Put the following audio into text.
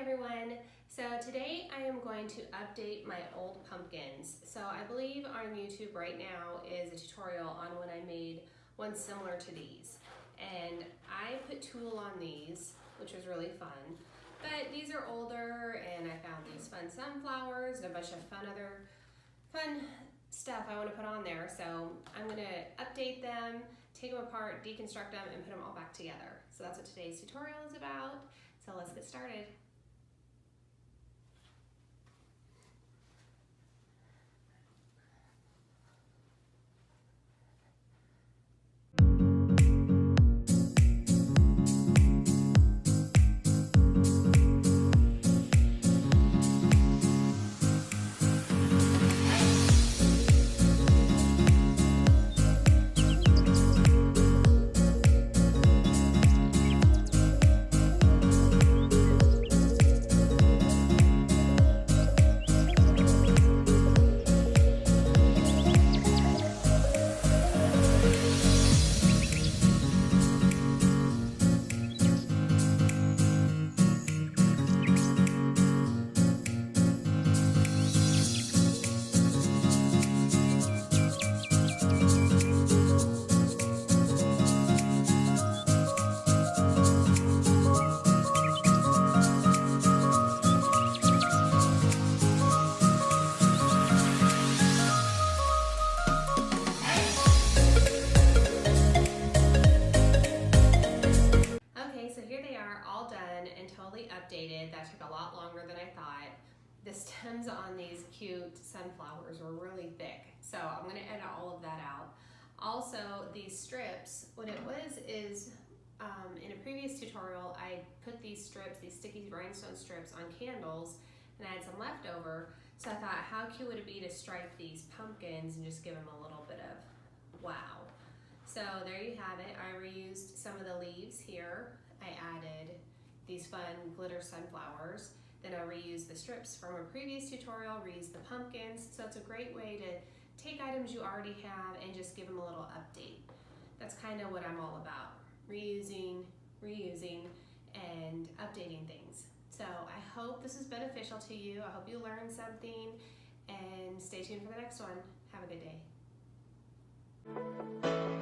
everyone. So today I am going to update my old pumpkins. So I believe on YouTube right now is a tutorial on when I made one similar to these. And I put tulle on these, which was really fun. But these are older and I found these fun sunflowers and a bunch of other fun stuff I want to put on there. So I'm going to update them, take them apart, deconstruct them, and put them all back together. So that's what today's tutorial is about. So let's get started. Totally updated. That took a lot longer than I thought. The stems on these cute sunflowers were really thick, so I'm going to edit all of that out. Also, these strips, what it was is in a previous tutorial I put these strips, these sticky rhinestone strips on candles, and I had some left over, so I thought how cute would it be to stripe these pumpkins and just give them a little bit of wow. So there you have it. I reused some of the leaves here. I added these fun glitter sunflowers. Then I reused the strips from a previous tutorial, reused the pumpkins. So it's a great way to take items you already have and just give them a little update. That's kind of what I'm all about. Reusing, reusing, and updating things. So I hope this is beneficial to you. I hope you learned something, and stay tuned for the next one. Have a good day.